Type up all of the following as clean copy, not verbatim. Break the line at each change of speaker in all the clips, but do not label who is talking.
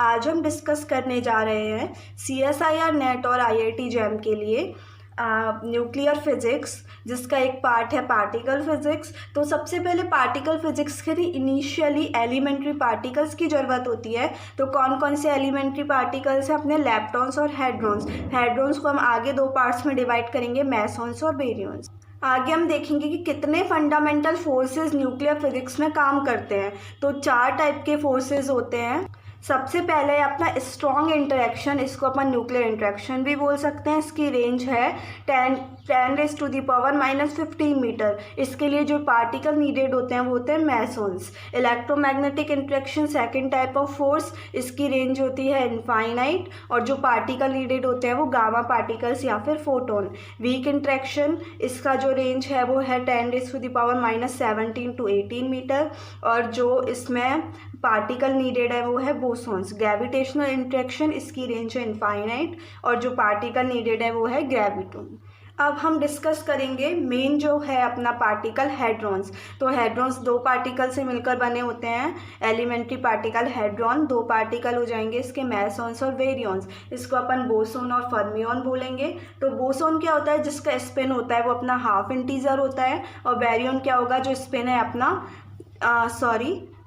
आज हम डिस्कस करने जा रहे हैं CSIR नेट और IIT जैम के लिए न्यूक्लियर फिजिक्स, जिसका एक पार्ट है पार्टिकल फिजिक्स। तो सबसे पहले पार्टिकल फिजिक्स के लिए इनिशियली एलिमेंट्री पार्टिकल्स की ज़रूरत होती है। तो कौन कौन से एलिमेंट्री पार्टिकल्स हैं? अपने लेप्टॉन्स और हेड्रॉन्स। हेड्रॉन्स को हम आगे दो पार्ट्स में डिवाइड करेंगे, मेसॉन्स और बेरियंस। आगे हम देखेंगे कि कितने फंडामेंटल फोर्सेस न्यूक्लियर फिजिक्स में काम करते हैं। तो 4 टाइप के फोर्सेस होते हैं। सबसे पहले अपना स्ट्रॉन्ग इंटरेक्शन, इसको अपन न्यूक्लियर इंटरेक्शन भी बोल सकते हैं। इसकी रेंज है 10⁻⁻15 मीटर। इसके लिए जो पार्टिकल नीडेड होते हैं वो होते हैं mesons. Electromagnetic interaction second type of force, इसकी रेंज होती है इनफाइनाइट, और जो पार्टिकल नीडेड होते हैं वो गामा पार्टिकल्स या फिर फोटोन। वीक इंटरेक्शन, इसका जो रेंज है वो है 10⁻⁻17 to 18 मीटर, और जो इसमें पार्टिकल नीडेड है वो है बोसॉन्स। ग्रेविटेशनल इंटरेक्शन, इसकी रेंज है इनफाइनाइट, और जो पार्टिकल नीडेड है वो है ग्रेविटॉन। अब हम डिस्कस करेंगे मेन जो है अपना पार्टिकल हेड्रॉन्स। तो हेड्रॉन्स 2 पार्टिकल से मिलकर बने होते हैं। एलिमेंट्री पार्टिकल हेड्रॉन, 2 पार्टिकल हो जाएंगे इसके मेसॉन्स और बेरियंस। इसको अपन बोसॉन और फर्मियन बोलेंगे। तो बोसॉन क्या होता है? जिसका स्पिन होता है वो अपना हाफ इंटीजर होता है, और बेरियन क्या होगा? जो स्पिन है अपना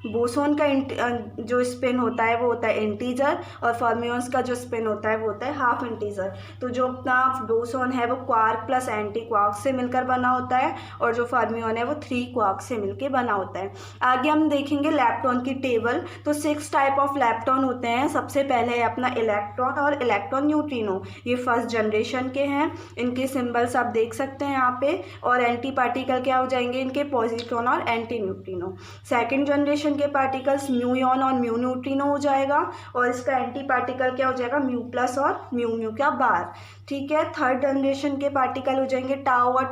बोसॉन का जो स्पिन होता है वो होता है इंटीजर, और फर्मियंस का जो स्पिन होता है वो होता है हाफ इंटीजर। तो जो अपना बोसॉन है वो क्वार्क प्लस एंटी क्वार्क से मिलकर बना होता है, और जो फर्मियन है वो 3 क्वार्क से मिलकर बना होता है। आगे हम देखेंगे लेप्टॉन की टेबल। तो 6 टाइप ऑफ लेप्टॉन होते हैं। सबसे पहले है अपना इलेक्ट्रॉन और इलेक्ट्रॉन न्यूट्रिनो। ये फर्स्ट जनरेशन के हैं, इनके सिम्बल्स आप देख सकते हैं यहाँ पे। और एंटी पार्टिकल क्या हो जाएंगे इनके? पॉजिट्रॉन और एंटी न्यूट्रिनो। सेकेंड जनरेशन के पार्टिकल्स म्यूऑन और म्यू न्यूट्रिनो हो जाएगा, और इसका एंटी पार्टिकल क्या हो जाएगा? म्यू प्लस और म्यू का बार। ठीक है। थर्ड जनरेशन के पार्टिकल हो जाएंगे टाउ और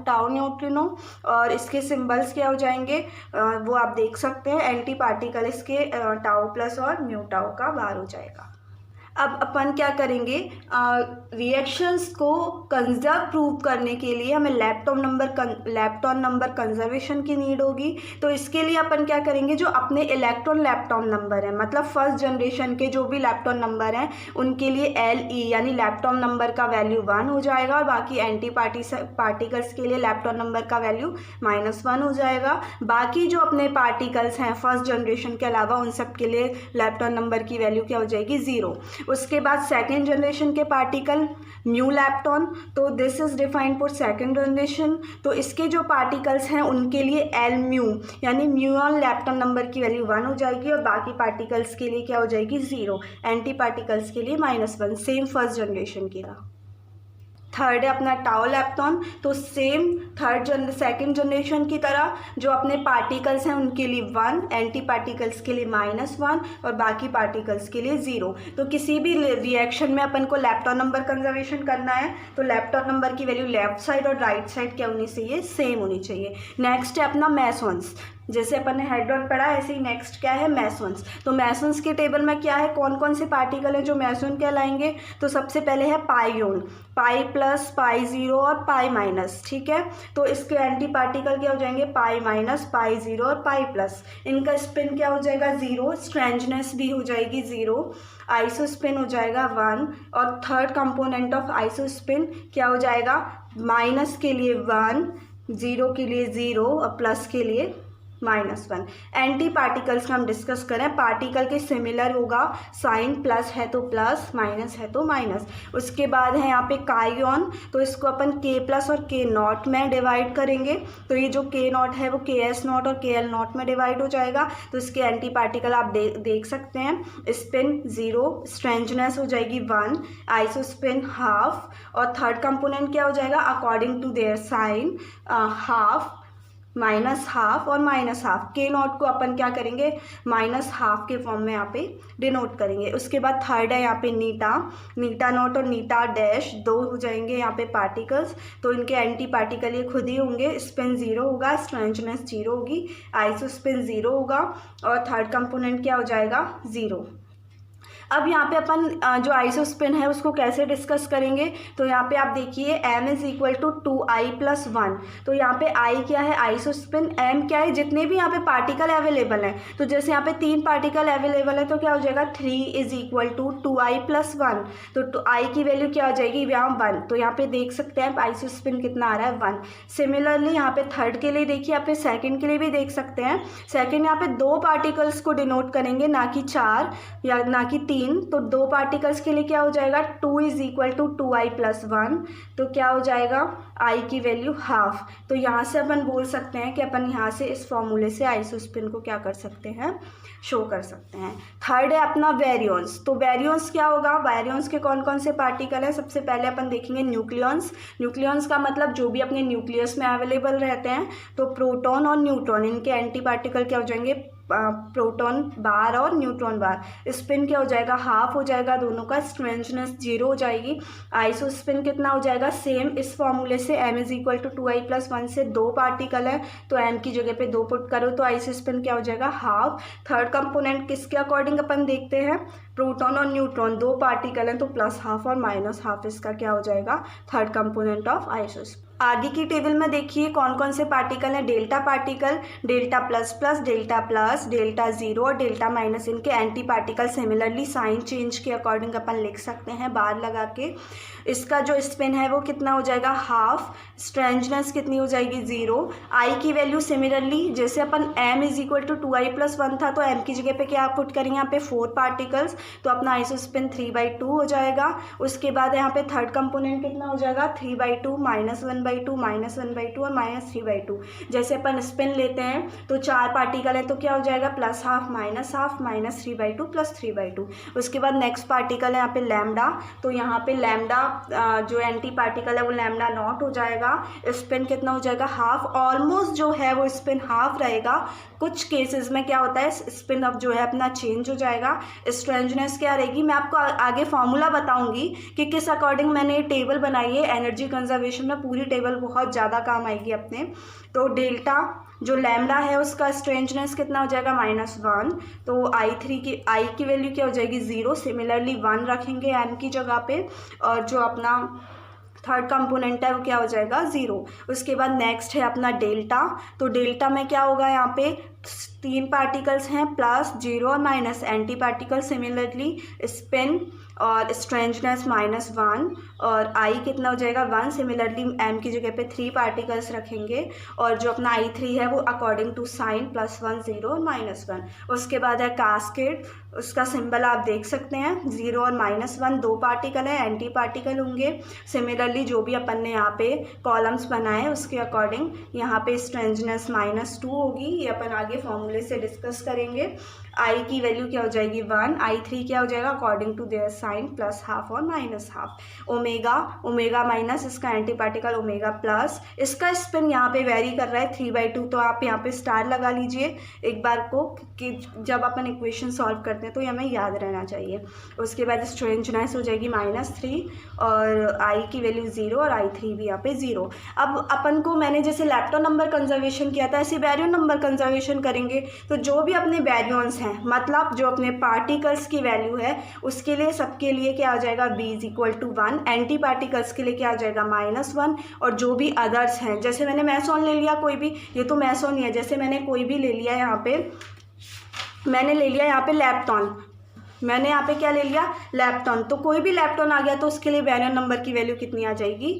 टाउ न्यूट्रिनो, और इसके सिंबल्स क्या हो जाएंगे वो आप देख सकते हैं। एंटी पार्टिकल इसके टाउ प्लस और म्यू टाउ का बार हो जाएगा। अब अपन क्या करेंगे? रिएक्शंस को कंजर्व प्रूव करने के लिए हमें लेप्टॉन नंबर कंजर्वेशन की नीड होगी। तो इसके लिए अपन क्या करेंगे? जो अपने इलेक्ट्रॉन लेप्टॉन नंबर है, मतलब फर्स्ट जनरेशन के जो भी लेप्टॉन नंबर हैं उनके लिए LE यानी लेप्टॉन नंबर का वैल्यू 1 हो जाएगा, और बाकी एंटी पार्टिकल्स के लिए लेप्टॉन नंबर का वैल्यू -1 हो जाएगा। बाकी जो अपने पार्टिकल्स हैं फर्स्ट जनरेशन के अलावा उन सब के लिए लेप्टॉन नंबर की वैल्यू क्या हो जाएगी? 0। उसके बाद सेकेंड जनरेशन के पार्टिकल म्यू लेप्टॉन, तो this is defined for second generation. तो इसके जो पार्टिकल्स हैं उनके लिए L म्यू यानी म्यूऑन लेप्टॉन नंबर की वैल्यू 1 हो जाएगी, और बाकी पार्टिकल्स के लिए क्या हो जाएगी? 0। एंटी पार्टिकल्स के लिए -1, सेम फर्स्ट जनरेशन की तरह। थर्ड है अपना टाउ लेप्टॉन। तो सेम सेकेंड जनरेशन की तरह जो अपने पार्टिकल्स हैं उनके लिए 1, एंटी पार्टिकल्स के लिए -1, और बाकी पार्टिकल्स के लिए 0। तो किसी भी रिएक्शन में अपन को लेप्टॉन नंबर कंजर्वेशन करना है तो लेप्टॉन नंबर की वैल्यू लेफ्ट साइड और राइट साइड क्या होनी चाहिए? सेम होनी चाहिए। नेक्स्ट है अपना मेसॉन्स। जैसे अपन ने हेड्रॉन पढ़ा ऐसे ही नेक्स्ट क्या है? मेसॉन्स। तो मेसॉन्स के टेबल में क्या है? कौन कौन से पार्टिकल हैं जो मेसॉन कहलाएंगे? तो सबसे पहले है पाईओन, पाई प्लस, पाई 0 और पाई माइनस। ठीक है। तो इसके एंटी पार्टिकल क्या हो जाएंगे? पाई माइनस, पाई 0 और पाई प्लस। इनका स्पिन क्या हो जाएगा? 0। स्ट्रेंजनेस भी हो जाएगी 0। आइसो स्पिन हो जाएगा 1, और third component of iso spin क्या हो जाएगा? माइनस के लिए 1, 0 के लिए 0 और प्लस के लिए -1। एंटी पार्टिकल्स का हम डिस्कस करें, पार्टिकल के सिमिलर होगा, साइन प्लस है तो प्लस, माइनस है तो माइनस। उसके बाद है यहाँ पे काइऑन। तो इसको अपन K प्लस और K नॉट में डिवाइड करेंगे। तो ये जो K नॉट है वो KS नॉट और KL नॉट में डिवाइड हो जाएगा। तो इसके एंटी पार्टिकल आप देख सकते हैं। स्पिन 0, स्ट्रेंजनेस हो जाएगी 1, आइसो स्पिन हाफ, और थर्ड कंपोनेंट क्या हो जाएगा? According to their sign half, -1/2 और -1/2। K नॉट को अपन क्या करेंगे? -1/2 के फॉर्म में यहाँ पे डिनोट करेंगे। उसके बाद थर्ड है यहाँ पे नीटा नॉट और नीटा डैश, 2 हो जाएंगे यहाँ पे पार्टिकल्स। तो इनके एंटी पार्टिकल ये खुद ही होंगे। स्पिन 0 होगा, स्ट्रेंजनेस 0 होगी, आइसो स्पिन 0 होगा, और थर्ड कंपोनेंट क्या हो जाएगा? 0। अब यहाँ पे अपन जो आइसोस्पिन है उसको कैसे डिस्कस करेंगे, तो यहाँ पे आप देखिए m is equal to 2i + 1। तो यहाँ पे i क्या है, आइसोस्पिन, m क्या है, जितने भी यहाँ पे पार्टिकल अवेलेबल हैं, तो जैसे यहाँ पे 3 पार्टिकल अवेलेबल है तो क्या हो जाएगा 3 इज इक्वल टू 2i + 1। तो i की वैल्यू क्या हो जाएगी यहाँ 1। तो यहाँ पे देख सकते हैं आइसोस्पिन कितना आ रहा है 1। सिमिलरली यहाँ पे थर्ड के लिए देखिए, यहाँ पे सेकंड के लिए भी देख सकते हैं। सेकंड यहाँ पे 2 पार्टिकल्स को डिनोट करेंगे, ना कि 4 या ना कि 3। तो 2 पार्टिकल्स के लिए क्या हो जाएगा 2 इज इक्वल टू 2i + 1। तो क्या हो जाएगा i की वैल्यू हाफ। तो यहाँ से अपन बोल सकते हैं कि अपन यहाँ से इस फॉर्मूले से आइसोस्पिन को क्या कर सकते हैं, शो कर सकते हैं। थर्ड है अपना बैरियंस। तो बैरियंस क्या होगा, बैरियंस के कौन कौन से पार्टिकल हैं, सबसे पहले अपन देखेंगे न्यूक्लियॉन्स। न्यूक्लियॉन्स का मतलब जो भी अपने न्यूक्लियस में अवेलेबल रहते हैं। तो प्रोटॉन और न्यूट्रॉन, इनके एंटी पार्टिकल क्या हो जाएंगे, प्रोटॉन बार और न्यूट्रॉन बार। स्पिन क्या हो जाएगा, हाफ हो जाएगा दोनों का, स्ट्रेंथनेस 0 हो जाएगी। आइसोस्पिन कितना हो जाएगा, सेम इस फॉर्मूले से m is equal to 2i + 1 से 2 पार्टिकल है तो m की जगह पे 2 पुट करो तो आइसोस्पिन क्या हो जाएगा हाफ। थर्ड कंपोनेंट किसके अकॉर्डिंग अपन देखते हैं, प्रोटॉन और न्यूट्रॉन 2 पार्टिकल हैं तो +½ और -½ इसका क्या हो जाएगा थर्ड कंपोनेंट ऑफ आइसोस्पिन। आगे की टेबल में देखिए कौन कौन से पार्टिकल हैं, delta particle, delta plus, delta plus, delta 0 और डेल्टा माइनस, इनके anti particle similarly sign change के अकॉर्डिंग अपन लिख सकते हैं बार लगा के। इसका जो स्पिन है वो कितना हो जाएगा हाफ, स्ट्रेंजनेस कितनी हो जाएगी 0। आई की वैल्यू सिमिलरली जैसे अपन m is equal to 2i + 1 था तो m की जगह पे क्या पुट करेंगे यहाँ पे 4 पार्टिकल्स तो अपना आइसोस्पिन 3/2 हो जाएगा। उसके बाद यहाँ पे थर्ड कंपोनेंट कितना हो जाएगा 3/2, -1/2, -1/2 और -3/2। जैसे अपन स्पिन लेते हैं तो 4 पार्टिकल है तो क्या हो जाएगा +½ -3/2 +3/2। उसके बाद नेक्स्ट पार्टिकल है यहाँ पे लैम्डा। तो यहाँ पे लैम्डा जो एंटी पार्टिकल है वो लैम्डा नॉट हो जाएगा। स्पिन कितना हो जाएगा हाफ, ऑलमोस्ट जो है वो स्पिन हाफ रहेगा। कुछ केसेस में क्या होता है स्पिन अब जो है अपना चेंज हो जाएगा। स्ट्रेंजनेस क्या रहेगी, मैं आपको आगे फॉर्मूला बताऊंगी कि किस अकॉर्डिंग मैंने ये टेबल बनाई है। एनर्जी कंजर्वेशन में पूरी टेबल बहुत ज़्यादा काम आएगी अपने। तो डेल्टा जो लैम्डा है उसका स्ट्रेंजनेस कितना हो जाएगा -1। तो आई की वैल्यू क्या हो जाएगी 0। सिमिलरली 1 रखेंगे m की जगह पे और जो अपना थर्ड कंपोनेंट है वो क्या हो जाएगा 0। उसके बाद नेक्स्ट है अपना डेल्टा। तो डेल्टा में क्या होगा यहाँ पे 3 पार्टिकल्स हैं +, 0 और minus, anti particle similarly spin और स्ट्रेंजनेस -1 और आई कितना हो जाएगा 1। सिमिलरली m की जगह पे 3 पार्टिकल्स रखेंगे और जो अपना I3 है वो अकॉर्डिंग टू साइन +1, 0 और -1। उसके बाद है कास्केड, उसका सिंबल आप देख सकते हैं 0 और -1 2 पार्टिकल है, एंटी पार्टिकल होंगे। सिमिलरली जो भी अपन ने यहाँ पे कॉलम्स बनाए उसके अकॉर्डिंग यहाँ पे स्ट्रेंजनेस -2 होगी, ये अपन आगे फॉर्मूले से डिस्कस करेंगे। आई की वैल्यू क्या हो जाएगी 1। I3 क्या हो जाएगा अकॉर्डिंग टू देयर साइन +½ और -½ ओमेगा माइनस, इसका एंटी पार्टिकल ओमेगा प्लस। इसका स्पिन यहाँ पे वेरी कर रहा है 3/2 तो आप यहाँ पे स्टार लगा लीजिए एक बार को कि जब अपन इक्वेशन सॉल्व करते हैं तो ये हमें याद रहना चाहिए। उसके बाद स्ट्रेंजनेस हो जाएगी -3 और आई की वैल्यू 0 और I3 भी यहाँ पे 0। अब अपन को मैंने जैसे लैप्टो नंबर कंजर्वेशन किया था ऐसे बैरियन नंबर कंजर्वेशन करेंगे। तो जो भी अपने बैरियंस हैं मतलब जो अपने पार्टिकल्स की वैल्यू है उसके लिए सबके लिए क्या आ जाएगा b is equal to 1। Anti particles के लिए क्या आ जाएगा -1 और जो भी अदर्स हैं जैसे मैंने मैसोन ले लिया कोई भी, ये तो मैसोन ही है, जैसे मैंने कोई भी ले लिया यहाँ पे, मैंने ले लिया यहाँ पे लैप्टॉन, मैंने यहाँ पे क्या ले लिया लैप्टॉन। तो कोई भी लैप्टॉन आ गया तो उसके लिए बैरियन नंबर की वैल्यू कितनी आ जाएगी।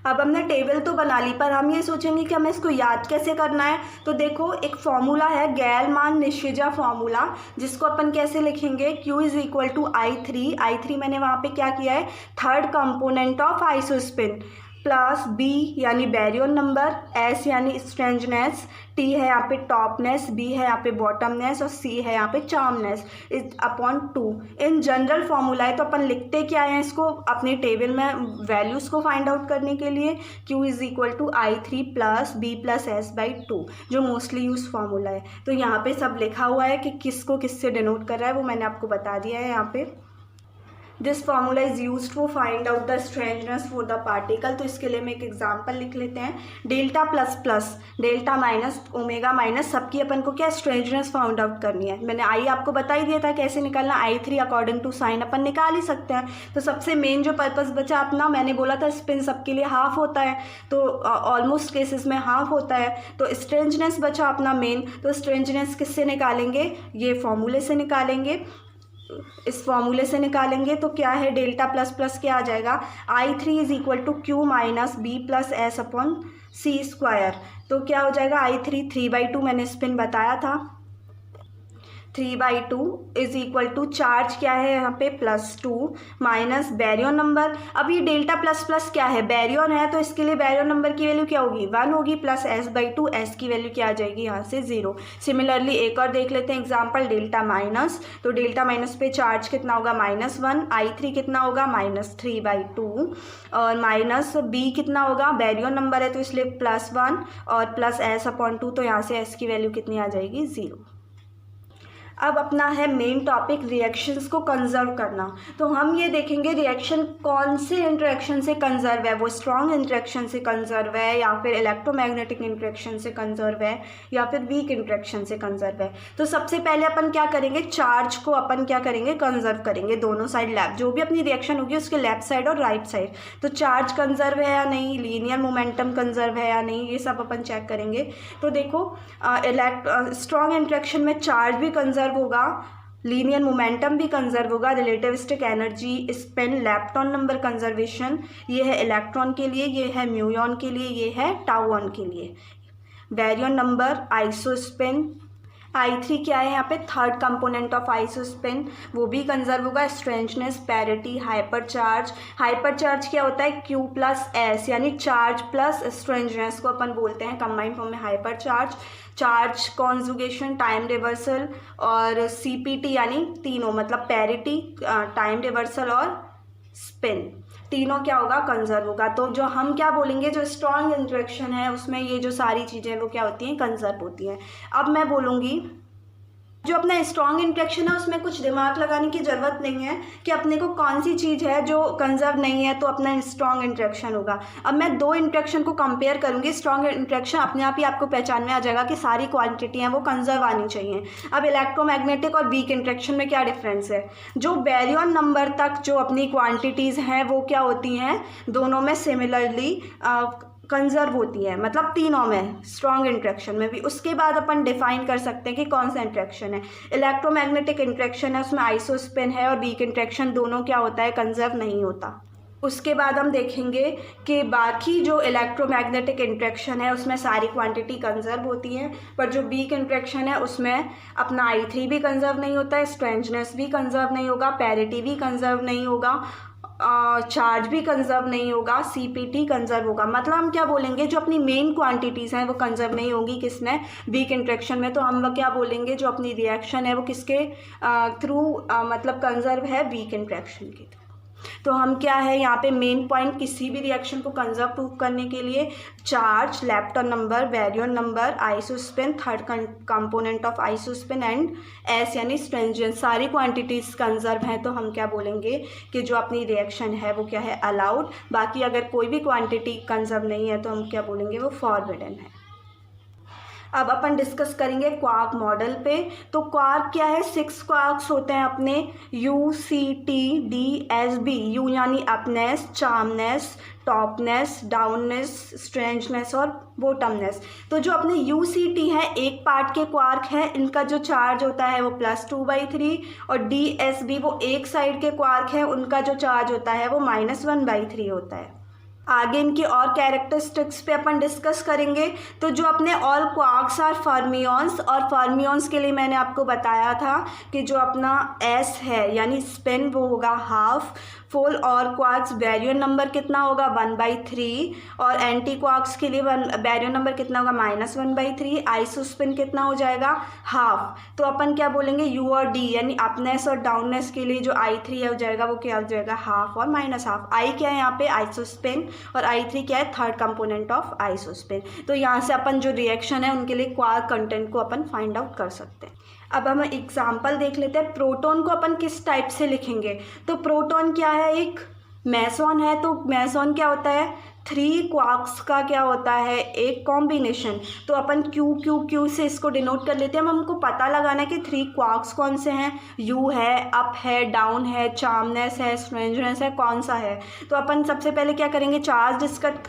अब हमने टेबल तो बना ली पर हम ये सोचेंगे कि हमें इसको याद कैसे करना है। तो देखो एक फॉर्मूला है गैलमान निशिजा फॉर्मूला, जिसको अपन कैसे लिखेंगे Q is equal to I3 मैंने वहाँ पे क्या किया है third component of isospin plus B यानी बैरियन नंबर, S यानी स्ट्रेंजनेस, T है यहाँ पे टॉपनेस, B है यहाँ पे बॉटमनेस और C है यहाँ पे charmness is upon 2। In general formula है तो अपन लिखते क्या है इसको अपनी टेबल में वैल्यूज़ को फाइंड आउट करने के लिए Q is equal to I3 plus B plus S/2 जो मोस्टली यूज फॉर्मूला है। तो यहाँ पे सब लिखा हुआ है कि किसको किससे डिनोट कर रहा है वो मैंने आपको बता दिया है यहाँ पे। This formula is use to find out the strangeness for the particle. तो इसके लिए हम एक एग्जांपल लिख लेते हैं। Delta plus plus, delta minus, omega minus, सबकी अपन को क्या स्ट्रेंजनेस फाउंड आउट करनी है। मैंने आई आपको बता ही दिया था कैसे निकालना, I3 अकॉर्डिंग टू साइन अपन निकाल ही सकते हैं। तो सबसे मेन जो पर्पस बचा अपना, मैंने बोला था स्पिन सबके लिए हाफ होता है, तो ऑलमोस्ट केसेस में हाफ होता है। तो स्ट्रेंजनेस बचा अपना मेन, तो स्ट्रेंजनेस किससे निकालेंगे, ये फॉर्मूले से निकालेंगे। इस फॉर्मूले से निकालेंगे तो क्या है, डेल्टा प्लस प्लस क्या आ जाएगा, I3 is equal to Q minus B plus S upon C square. तो क्या हो जाएगा, I3 3/2 मैंने स्पिन बताया था, 3/2 इज इक्वल टू चार्ज क्या है यहाँ पे +2 माइनस बैरियन नंबर। अब ये डेल्टा प्लस प्लस क्या है, बैरियन है, तो इसके लिए बैरियन नंबर की वैल्यू क्या होगी, 1 होगी, प्लस S/2, S की वैल्यू क्या आ जाएगी यहाँ से 0। सिमिलरली एक और देख लेते हैं एग्जाम्पल, डेल्टा माइनस, तो डेल्टा माइनस पे चार्ज कितना होगा -1, I3 कितना होगा -3/2 और माइनस B कितना होगा, बैरियन नंबर है तो इसलिए +1 और प्लस S/2, तो यहाँ से S की वैल्यू कितनी आ जाएगी 0। अब अपना है मेन टॉपिक रिएक्शंस को कंजर्व करना। तो हम ये देखेंगे रिएक्शन कौन से इंटरेक्शन से कंजर्व है, वो स्ट्रॉन्ग इंटरेक्शन से कंजर्व है या फिर इलेक्ट्रोमैग्नेटिक इंटरेक्शन से कंजर्व है या फिर वीक इंटरेक्शन से कंजर्व है। तो सबसे पहले अपन क्या करेंगे, चार्ज को अपन क्या करेंगे, कंजर्व करेंगे दोनों साइड, लेफ्ट जो भी अपनी रिएक्शन होगी उसके लेफ्ट साइड और राइट साइड। तो चार्ज कंजर्व है या नहीं, लीनियर मोमेंटम कंजर्व है या नहीं, ये सब अपन चेक करेंगे। तो देखो स्ट्रॉन्ग इंटरेक्शन में चार्ज भी कंजर्व होगा, लीनियर मोमेंटम भी कंजर्व होगा, relativistic energy, spin, lepton number conservation, ये है इलेक्ट्रॉन के लिए, ये है म्यूऑन के लिए, ये है टाउऑन के लिए। बैरियन नंबर, आइसोस्पिन, I3 क्या है यहाँ पे, थर्ड कंपोनेंट ऑफ आइसोस्पिन, वो भी कंजर्व होगा। Strangeness, parity, hyper charge. Hyper charge क्या होता है, Q प्लस S, यानी चार्ज प्लस स्ट्रेंजनेस को अपन बोलते हैं कंबाइंड फॉर्म में hyper charge. Charge conjugation, time reversal और CPT यानी तीनों, मतलब पैरिटी, टाइम रिवर्सल और स्पिन, तीनों क्या होगा, कंजर्व होगा। तो जो हम क्या बोलेंगे, जो स्ट्रॉन्ग इंटरेक्शन है उसमें ये जो सारी चीज़ें वो क्या होती हैं, कंजर्व होती हैं। अब मैं बोलूँगी जो अपना स्ट्रॉन्ग इंटरेक्शन है उसमें कुछ दिमाग लगाने की ज़रूरत नहीं है कि अपने को कौन सी चीज़ है जो कंजर्व नहीं है तो अपना स्ट्रॉन्ग इंटरेक्शन होगा। अब मैं दो इंटरेक्शन को कंपेयर करूँगी, स्ट्रॉन्ग इंटरेक्शन अपने आप ही आपको पहचान में आ जाएगा कि सारी क्वांटिटी हैं वो कंजर्व आनी चाहिए। अब इलेक्ट्रोमैग्नेटिक और वीक इंटरेक्शन में क्या डिफरेंस है, जो बैरियन नंबर तक जो अपनी क्वांटिटीज़ हैं वो क्या होती हैं, दोनों में सिमिलरली कंजर्व होती है, मतलब तीनों में, स्ट्रॉन्ग इंटरेक्शन में भी। उसके बाद अपन डिफाइन कर सकते हैं कि कौन सा इंटरेक्शन है। इलेक्ट्रोमैग्नेटिक इंटरेक्शन है उसमें आइसोस्पिन है और वीक इंटरेक्शन दोनों क्या होता है, कंजर्व नहीं होता। उसके बाद हम देखेंगे कि बाकी जो इलेक्ट्रोमैग्नेटिक इंटरेक्शन है उसमें सारी क्वांटिटी कंजर्व होती हैं, पर जो वीक इंटरेक्शन है उसमें अपना I3 भी कंजर्व नहीं होता है, स्ट्रेंजनेस भी कंजर्व नहीं होगा, पैरिटी भी कंजर्व नहीं होगा, चार्ज भी कंजर्व नहीं होगा, CPT कंजर्व होगा। मतलब हम क्या बोलेंगे, जो अपनी मेन क्वांटिटीज़ हैं वो कंजर्व नहीं होगी किसमें, वीक इंटरेक्शन में। तो हम क्या बोलेंगे, जो अपनी रिएक्शन है वो किसके थ्रू मतलब कंजर्व है, वीक इंटरेक्शन के थ्रू। तो हम क्या है यहाँ पे मेन पॉइंट, किसी भी रिएक्शन को कंजर्व प्रूव करने के लिए charge, lepton number, Baryon number, isospin, third component of isospin and S यानी स्ट्रेंजेंस, सारी क्वांटिटीज़ कंजर्व हैं। तो हम क्या बोलेंगे कि जो अपनी रिएक्शन है वो क्या है, अलाउड। बाकी अगर कोई भी क्वांटिटी कंजर्व नहीं है तो हम क्या बोलेंगे, वो फॉरबिडन है। अब अपन डिस्कस करेंगे क्वार्क मॉडल पे। तो क्वार्क क्या है, 6 क्वार्क्स होते हैं अपने, UCTDSB। U यानी अपनेस, चार्मनेस, टॉपनेस, डाउननेस, स्ट्रेंजनेस और बॉटमनेस। तो जो अपने UCT है एक पार्ट के क्वार्क है, इनका जो चार्ज होता है वो +2/3 और DSB वो एक साइड के क्वार्क है, उनका जो चार्ज होता है वो -1/3 होता है। आगे इनकी और कैरेक्टरिस्टिक्स पे अपन डिस्कस करेंगे। तो जो अपने ऑल क्वार्क्स आर फर्मियंस, और फर्मियंस के लिए मैंने आपको बताया था कि जो अपना S है यानी स्पिन वो होगा हाफ, फुल और क्वार्क्स बैरियन नंबर कितना होगा, 1/3, और एंटी क्वार्क्स के लिए बैरियन नंबर कितना होगा, -1/3, आइसोस्पिन कितना हो जाएगा, हाफ। तो अपन क्या बोलेंगे, U और D यानी अपनेस और डाउननेस के लिए जो I3 है हो जाएगा, वो क्या हो जाएगा, हाफ और -हाफ। I क्या है यहाँ पे, आइसोस्पिन, और I3 क्या है, थर्ड कंपोनेंट ऑफ आइसोस्पेन। तो यहाँ से अपन जो रिएक्शन है उनके लिए क्वार्क कंटेंट को अपन फाइंड आउट कर सकते हैं। अब हम एग्जाम्पल देख लेते हैं। प्रोटॉन को अपन किस टाइप से लिखेंगे, तो प्रोटॉन क्या है, एक मेसॉन है। तो मेसॉन क्या होता है, 3 क्वार्क्स का क्या होता है, एक कॉम्बिनेशन। तो अपन क्यू क्यू क्यू से इसको डिनोट कर लेते हैं। हमको पता लगाना है कि 3 क्वार्क्स कौन से हैं, यू है, अप है, डाउन है, चार्मनेस है, स्ट्रेंजनेस है, कौन सा है। तो अपन सबसे पहले क्या करेंगे, चार्ज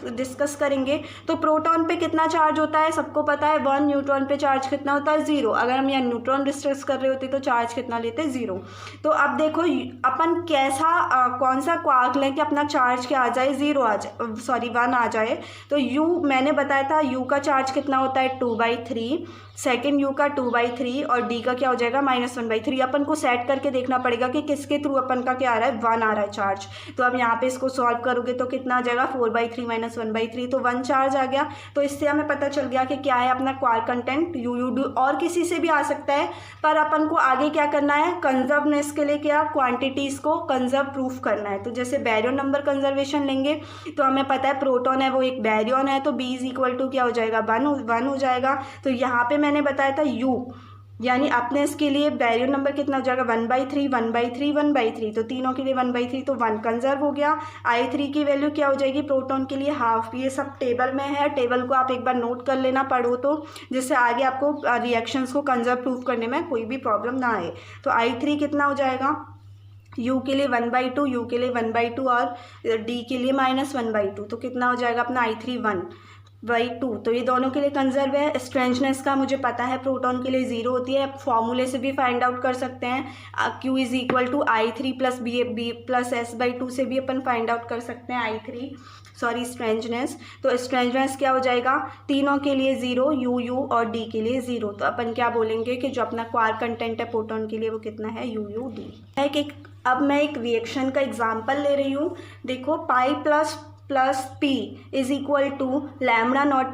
डिस्कस करेंगे। तो प्रोटॉन पे कितना चार्ज होता है, सबको पता है 1, न्यूट्रॉन पे चार्ज कितना होता है, 0। अगर हम यहाँ न्यूट्रॉन डिस्कस कर रहे होते तो चार्ज कितना लेते, 0। तो अब देखो अपन कैसा कौन सा क्वार्क लें कि अपना चार्ज क्या आ जाए, 0 आ जाए, 1 आ जाए। तो U मैंने बताया था U का चार्ज कितना होता है, 2/3, सेकेंड U का 2/3 और D का क्या हो जाएगा, -1/3। अपन को सेट करके देखना पड़ेगा कि किसके थ्रू अपन का क्या आ रहा है, 1 आ रहा है चार्ज। तो अब यहाँ पे इसको सॉल्व करोगे तो कितना आ जाएगा, 4/3 - 1/3, तो 1 चार्ज आ गया। तो इससे हमें पता चल गया कि क्या है अपना क्वार्क कंटेंट UU। और किसी से भी आ सकता है, पर अपन को आगे क्या करना है, कंजर्वनेस के लिए क्या, क्वांटिटीज़ को कंजर्व प्रूफ करना है। तो जैसे बैरियन नंबर कंजर्वेशन लेंगे तो हमें पता है प्रोटॉन है वो एक बैरियन है, तो B = क्या हो जाएगा, 1 हो जाएगा। तो यहाँ पे मैंने बताया था U यानी अपने इसके लिए बैरियन नंबर कितना हो जाएगा, 1/3 1/3 1/3, तो तीनों के लिए 1/3, तो 1 कंजर्व हो गया। I3 की वैल्यू क्या हो जाएगी प्रोटॉन के लिए, हाफ। ये सब टेबल में है, टेबल को आप एक बार नोट कर लेना, पढ़ो तो, जिससे आगे आपको रिएक्शंस को कंजर्व प्रूफ करने में कोई भी प्रॉब्लम ना आए। तो I3 कितना हो जाएगा, U के लिए 1/2, U के लिए 1/2 और D के लिए -1/2, तो कितना हो जाएगा अपना I3 1/2। तो ये दोनों के लिए कंजर्व है। स्ट्रेंजनेस का मुझे पता है प्रोटॉन के लिए 0 होती है, फॉर्मूले से भी फाइंड आउट कर सकते हैं। Q = I3 + B + S/2 से भी अपन फाइंड आउट कर सकते हैं स्ट्रेंजनेस। तो स्ट्रेंजनेस क्या हो जाएगा, तीनों के लिए 0, U और D के लिए 0। तो अपन क्या बोलेंगे कि जो अपना क्वार्क कंटेंट है प्रोटॉन के लिए वो कितना है, UUD। अब मैं एक रिएक्शन का एग्जांपल ले रही हूँ। देखो पाई प्लस P = λ0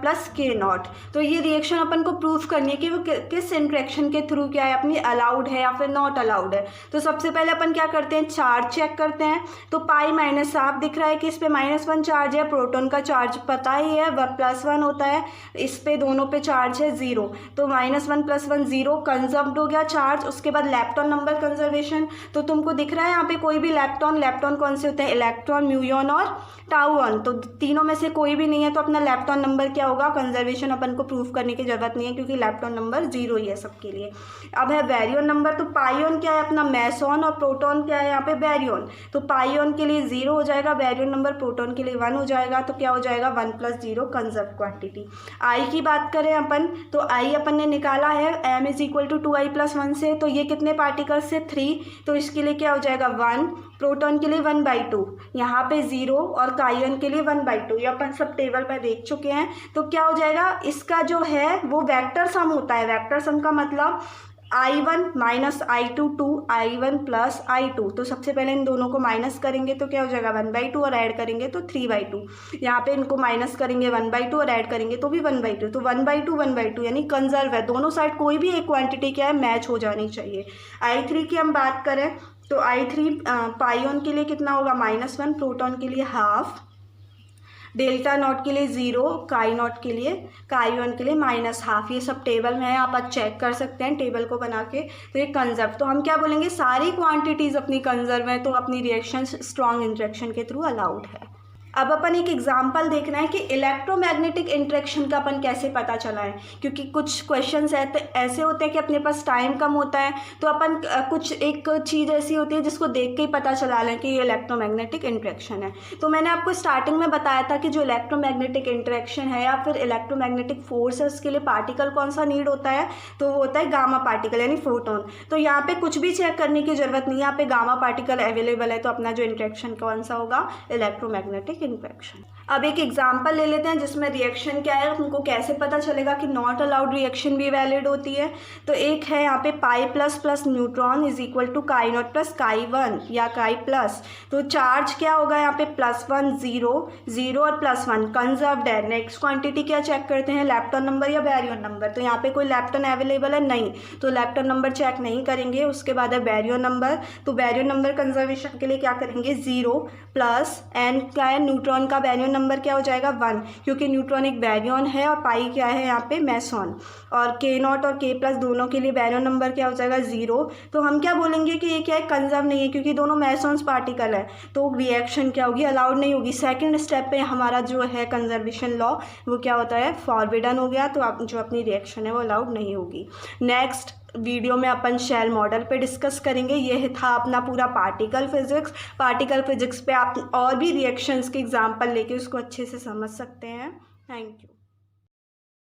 + K0। तो ये रिएक्शन अपन को प्रूफ करनी है कि वो किस इंटरेक्शन के थ्रू क्या है, अपनी अलाउड है या फिर नॉट अलाउड है। तो सबसे पहले अपन क्या करते हैं, चार्ज चेक करते हैं। तो पाई माइनस साफ दिख रहा है कि इस पे -1 चार्ज है, प्रोटॉन का चार्ज पता ही है +1 होता है, इस पे दोनों पे चार्ज है 0। तो -1 + 1 0, कंजर्व्ड हो गया चार्ज। उसके बाद लैप्टॉन नंबर कंजर्वेशन, तो तुमको दिख रहा है यहाँ पे कोई भी लैप्टॉन कौन से होते हैं, इलेक्ट्रॉन, म्यूऑन और टाउन। तो तीनों में से कोई भी नहीं है, तो अपना लैप्टॉन नंबर क्या होगा, कंजर्वेशन अपन को प्रूफ करने की जरूरत नहीं है क्योंकि लैप्टॉन नंबर 0 ही है सबके लिए। अब है बैरियन नंबर, तो पाइऑन क्या है अपना मेसॉन और प्रोटॉन क्या है यहाँ पे बैरियन। तो पाइऑन के लिए 0 हो जाएगा, बैरियन नंबर प्रोटॉन के लिए 1 हो जाएगा। तो क्या हो जाएगा, 1 + 0 कंजर्व क्वांटिटी। आई की बात करें अपन, तो आई अपन ने निकाला है M = 2I + 1 से। तो ये कितने पार्टिकल्स से, 3, तो इसके लिए क्या हो जाएगा 1, प्रोटॉन के लिए 1/2, यहाँ पे 0 और काइयन के लिए 1/2। ये अपन सब टेबल पर देख चुके हैं। तो क्या हो जाएगा, इसका जो है वो वेक्टर सम होता है। वेक्टर सम का मतलब I1 - I2 2I1 + I2। तो सबसे पहले इन दोनों को माइनस करेंगे तो क्या हो जाएगा 1/2 और ऐड करेंगे तो 3/2। यहाँ पे इनको माइनस करेंगे 1/2 और ऐड करेंगे तो भी 1/2। तो 1/2 यानी कंजर्व है, दोनों साइड कोई भी एक क्वांटिटी क्या है, मैच हो जानी चाहिए। I3 की हम बात करें तो I3 पाइऑन के लिए कितना होगा, -1, प्रोटॉन के लिए हाफ, डेल्टा नॉट के लिए 0, काई0 के लिए, काइऑन के लिए -1/2। ये सब टेबल में है, आप चेक कर सकते हैं टेबल को बना के। तो ये कंजर्व, तो हम क्या बोलेंगे, सारी क्वांटिटीज़ अपनी कंजर्व है, तो अपनी रिएक्शन स्ट्रॉन्ग इंटरेक्शन के थ्रू अलाउड है। अब अपन एक एग्जाम्पल देखना है कि इलेक्ट्रोमैग्नेटिक इंटरेक्शन का अपन कैसे पता चलाएं, क्योंकि कुछ क्वेश्चंस ऐसे होते हैं कि अपने पास टाइम कम होता है, तो अपन कुछ एक चीज़ ऐसी होती है जिसको देख के ही पता चला लें कि ये इलेक्ट्रोमैग्नेटिक इंटरेक्शन है। तो मैंने आपको स्टार्टिंग में बताया था कि जो इलेक्ट्रोमैग्नेटिक इंटरेक्शन है या फिर इलेक्ट्रोमैग्नेटिक फोर्स है, उसके लिए पार्टिकल कौन सा नीड होता है, तो वो होता है गामा पार्टिकल यानी फोटोन। तो यहाँ पे कुछ भी चेक करने की जरूरत नहीं है, यहाँ पे गामा पार्टिकल अवेलेबल है, तो अपना जो इंटरेक्शन कौन सा होगा, इलेक्ट्रोमैग्नेटिक इंटरेक्शन। अब एक एग्जांपल ले लेते हैं जिसमें रिएक्शन क्या है, उनको कैसे पता चलेगा कि नॉट अलाउड रिएक्शन भी वैलिड होती है। तो एक है यहाँ पे पाई ++ न्यूट्रॉन = काई0 + काई1 या काई प्लस। तो चार्ज क्या होगा यहाँ पे, +1 0 0 और +1 कंजर्व्ड है। नेक्स्ट क्वांटिटी क्या चेक करते हैं, लैप्टॉन नंबर या बैरियन नंबर। तो यहाँ पे कोई लैप्टॉन अवेलेबल है नहीं, तो लैप्टॉन नंबर चेक नहीं करेंगे। उसके बाद है बैरियन नंबर, तो बैरियन नंबर कंजर्वेशन के लिए क्या करेंगे, 0 + n क्या है, न्यूट्रॉन का बैरियन नंबर क्या हो जाएगा 1, क्योंकि न्यूट्रॉन एक बैरियन है और पाई क्या है यहाँ पे मेसॉन। और K0 और K+ दोनों के लिए बैरियन नंबर क्या हो जाएगा 0। तो हम क्या बोलेंगे कि ये क्या है, कंजर्व नहीं है, क्योंकि दोनों मेसॉन्स पार्टिकल है, तो रिएक्शन क्या होगी, अलाउड नहीं होगी। सेकंड स्टेप पे हमारा जो है कंजर्वेशन लॉ वो क्या होता है, फॉरबिडन हो गया, तो आप जो अपनी रिएक्शन है वो अलाउड नहीं होगी। नेक्स्ट वीडियो में अपन शेल मॉडल पे डिस्कस करेंगे। ये था अपना पूरा पार्टिकल फिजिक्स। पार्टिकल फिजिक्स पे आप और भी रिएक्शंस के एग्जांपल लेके उसको अच्छे से समझ सकते हैं। Thank you.